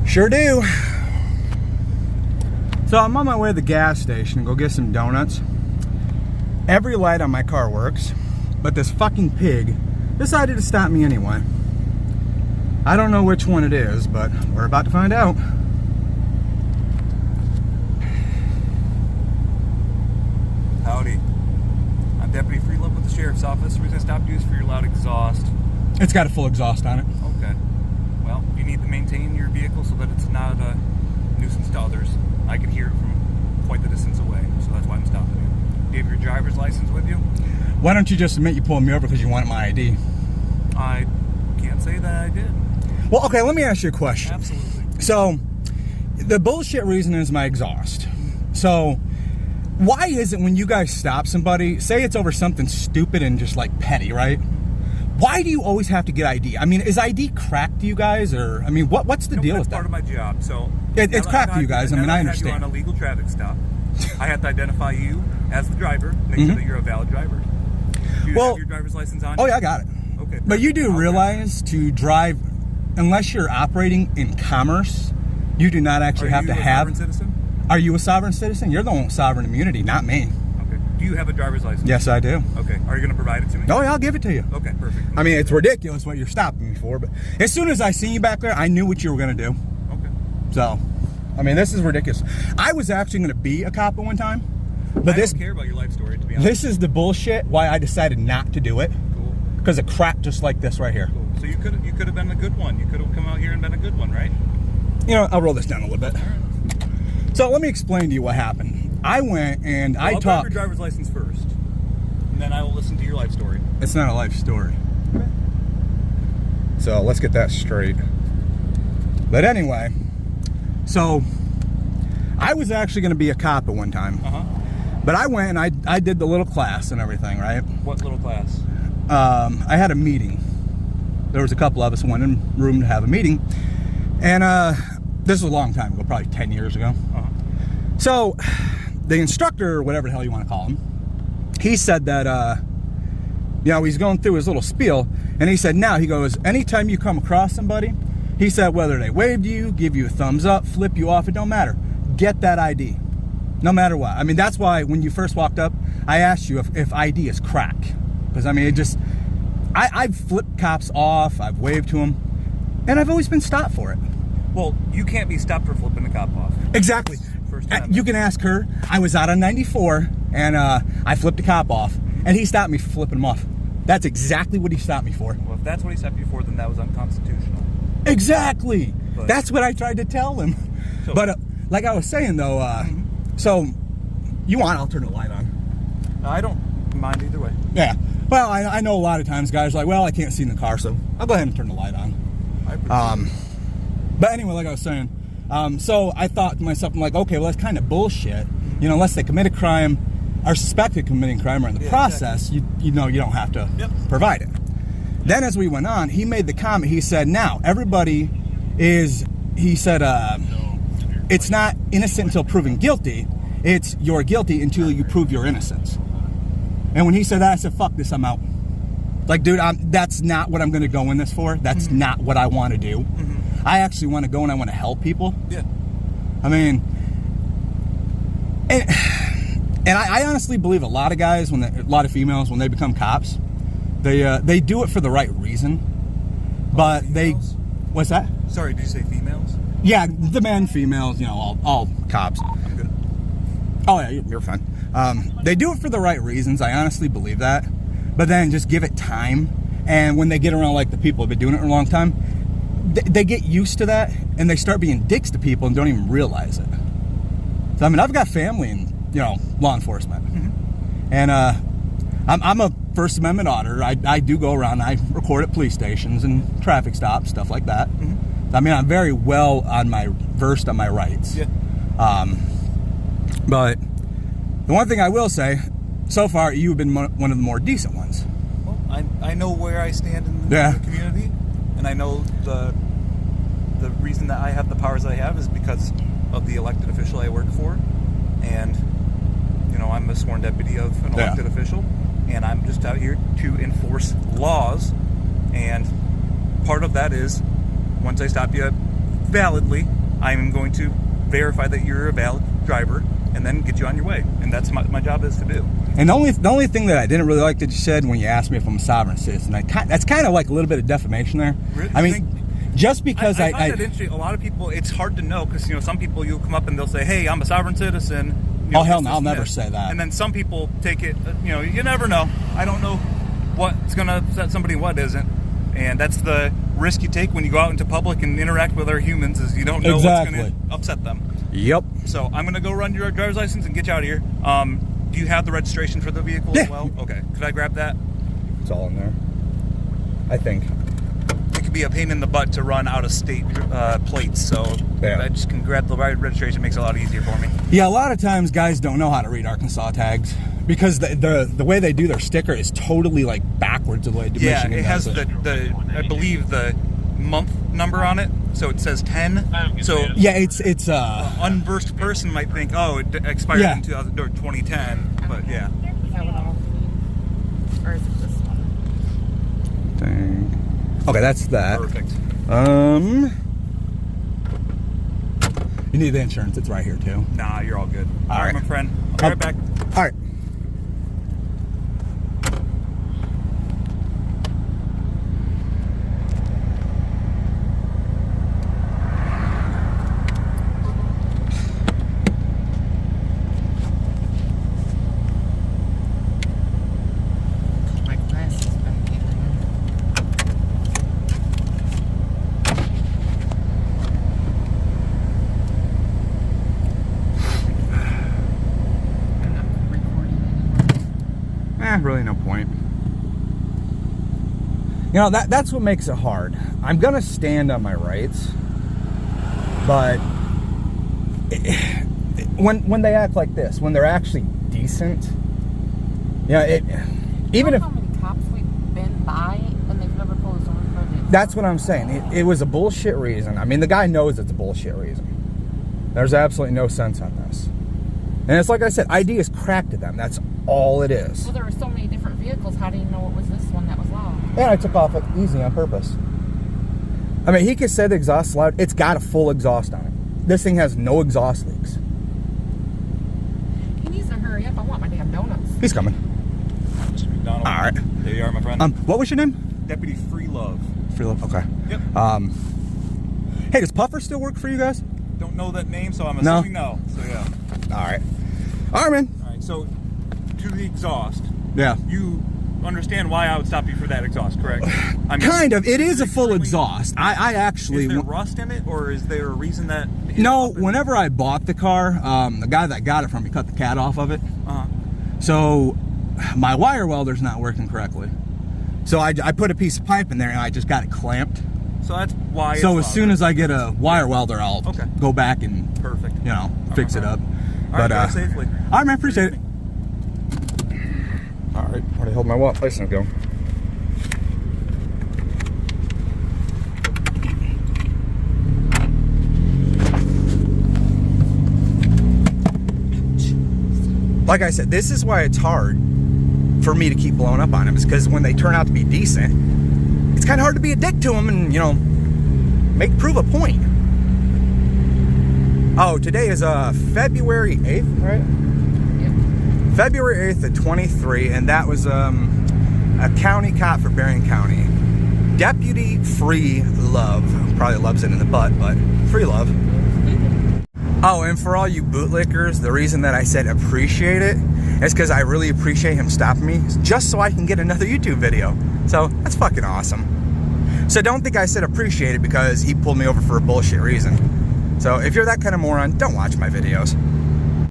Sure do. So I'm on my way to the gas station to go get some donuts. Every light on my car works, but this fucking pig decided to stop me anyway. I don't know which one it is, but we're about to find out. Howdy. I'm Deputy Freelove with the Sheriff's Office. The reason I stopped you is for your loud exhaust. It's got a full exhaust on it. Okay. Well, you need to maintain your vehicle so that it's not a nuisance to others. I can hear it from quite the distance away, so that's why I'm stopping you. Do you have your driver's license with you? Why don't you just admit you pulled me over because you wanted my ID? I can't say that I did. Well, okay, let me ask you a question. Absolutely. So, the bullshit reason is my exhaust. So, why is it when you guys stop somebody, say it's over something stupid and just like petty, right? Why do you always have to get ID? I mean, is ID crack to you guys, or I mean, what's the deal with that? That's part of my job. So it's crack to you guys. I mean, I understand. You on a legal traffic stop. I have to identify you as the driver, make sure that you're a valid driver. Do you have your driver's license on? Oh yeah, I got it. Okay. But you do realize to drive, unless you're operating in commerce, you do not actually have to have. Are you a sovereign citizen? Are you a sovereign citizen? You're the one with sovereign immunity, not me. Okay. Do you have a driver's license? Yes, I do. Okay. Are you going to provide it to me? Oh yeah, I'll give it to you. Okay, perfect. I mean, it's ridiculous what you're stopping me for, but as soon as I seen you back there, I knew what you were going to do. Okay. So, I mean, this is ridiculous. I was actually going to be a cop at one time, but I don't care about your life story, to be honest. This is the bullshit why I decided not to do it. Cool. Because of crap just like this right here. Cool. So you could have been a good one. You could have come out here and been a good one, right? You know, I'll roll this down a little bit. So let me explain to you what happened. I went and I I'll talked. grab your driver's license first, and then I will listen to your life story. It's not a life story. Okay. So let's get that straight. But anyway, so I was actually going to be a cop at one time. But I went and I did the little class and everything, right? What little class? I had a meeting. There was a couple of us went in the room to have a meeting. And this was a long time ago, probably 10 years ago. So the instructor, or whatever the hell you want to call him, he said that, you know, he's going through his little spiel. And he said, now, he goes, anytime you come across somebody, he said, whether they wave to you, give you a thumbs up, flip you off, it don't matter. Get that ID. No matter what. I mean, that's why when you first walked up, I asked you if ID is crack. Because, I mean, it just... I've flipped cops off, I've waved to them, and I've always been stopped for it. Well, you can't be stopped for flipping a cop off. Exactly. You can ask her. I was out on 94, and I flipped a cop off, and he stopped me for flipping him off. That's exactly what he stopped me for. Well, if that's what he stopped you for, then that was unconstitutional. Exactly. But that's what I tried to tell him. So, but like I was saying, though, so you want, I'll turn the light on. I don't mind either way. Yeah. Well, I know a lot of times guys are like, well, I can't see in the car, so I'll go ahead and turn the light on. I appreciate it. But anyway, like I was saying, so I thought to myself, I'm like, okay, well, that's kind of bullshit. You know, unless they commit a crime, are suspected of committing crime, or in the process, exactly. you know, you don't have to provide it. Then as we went on, he made the comment, he said, now, everybody is, he said, it's not innocent until proven guilty. It's you're guilty until you prove your innocence. And when he said that, I said, fuck this, I'm out. Like, dude, that's not what I'm going to go in this for. That's not what I want to do. I actually want to go and I want to help people. Yeah. I mean, and I honestly believe a lot of guys, a lot of females, when they become cops, they do it for the right reason. But what's that? Sorry, did you say females? Yeah, the men, females, you know, all cops. I'm good. Oh yeah, you're fine. They do it for the right reasons. I honestly believe that. But then just give it time. And when they get around like the people who've been doing it for a long time, they get used to that and they start being dicks to people and don't even realize it. So, I mean, I've got family in, you know, law enforcement. And I'm a First Amendment auditor. I do go around, I record at police stations and traffic stops, stuff like that. I mean, I'm very well versed on my rights. Yeah. But the one thing I will say, so far, you've been one of the more decent ones. Well, I know where I stand in the community, and I know the reason that I have the powers that I have is because of the elected official I work for, and you know, I'm a sworn deputy of an elected official, and I'm just out here to enforce laws, and part of that is once I stop you validly, I'm going to verify that you're a valid driver and then get you on your way. And that's my job is to do. And the only thing that I didn't really like that you said when you asked me if I'm a sovereign citizen, that's kind of like a little bit of defamation there. Really? I mean, just because I find that interesting. A lot of people, it's hard to know because, some people, you'll come up and they'll say, hey, I'm a sovereign citizen. Oh, hell no, I'll never say that. And then some people take it, you never know. I don't know what's going to upset somebody and what isn't. And that's the risk you take when you go out into public and interact with other humans is you don't know what's going to upset them. Yep. So I'm going to go run your driver's license and get you out of here. Do you have the registration for the vehicle as well? Okay. Could I grab that? It's all in there, I think. It could be a pain in the butt to run out of state plates, so I just can grab the right registration. It makes it a lot easier for me. Yeah, a lot of times guys don't know how to read Arkansas tags because the way they do their sticker is totally like backwards of the way Michigan it has does the I believe the month number on it, so it says 10. So yeah, it's unversed person might think, oh, it expired in 2010, but yeah. Or is it this one? Dang. Okay, that's that. Perfect. You need the insurance. It's right here too. Nah, you're all good. All right, my friend. I'll be right back. All right. My glasses back here. I'm not recording anymore. Really no point. That's what makes it hard. I'm gonna stand on my rights, but when they act like this, when they're actually decent, even if how many cops we've been by and they've never pulled us over for this. that's what I'm saying, it was a bullshit reason. I mean, the guy knows it's a bullshit reason. There's absolutely no sense on this, and it's like I said, ID is cracked to them. That's all it is. Well, there were so many different vehicles. How do you know it was this one that was loud? And I took off it easy on purpose. I mean, he could say the exhaust is loud. It's got a full exhaust on it. This thing has no exhaust leaks. He needs to hurry up. I want my damn donuts. He's coming. Mr. McDonald. All right. There you are, my friend. What was your name? Deputy Free Love. Free Love. Okay. Yep. Hey, does Puffer still work for you guys? Don't know that name, so I'm assuming no. So yeah. All right. All right, man. All right. So to the exhaust. Yeah. You understand why I would stop you for that exhaust, correct? I mean, Kind of. It is a full exhaust. I actually. Is there rust in it, or is there a reason that? No. Whenever I bought the car, the guy that got it from me cut the cat off of it. So my wire welder's not working correctly. So I put a piece of pipe in there and I just got it clamped. So that's why. So as soon as I get a wire welder, I'll go back and fix it up. All right, drive safely. All right, man. Appreciate it. All right, where the hell did my license go? Like I said, this is why it's hard for me to keep blowing up on them, is because when they turn out to be decent, it's kind of hard to be a dick to them and, prove a point. Oh, today is February 8th, right? February 8th of 23, and that was a county cop for Berrien County. Deputy Free Love. Probably loves it in the butt, but Free Love. Oh, and for all you bootlickers, the reason that I said appreciate it is because I really appreciate him stopping me just so I can get another YouTube video. So that's fucking awesome. So don't think I said appreciate it because he pulled me over for a bullshit reason. So if you're that kind of moron, don't watch my videos.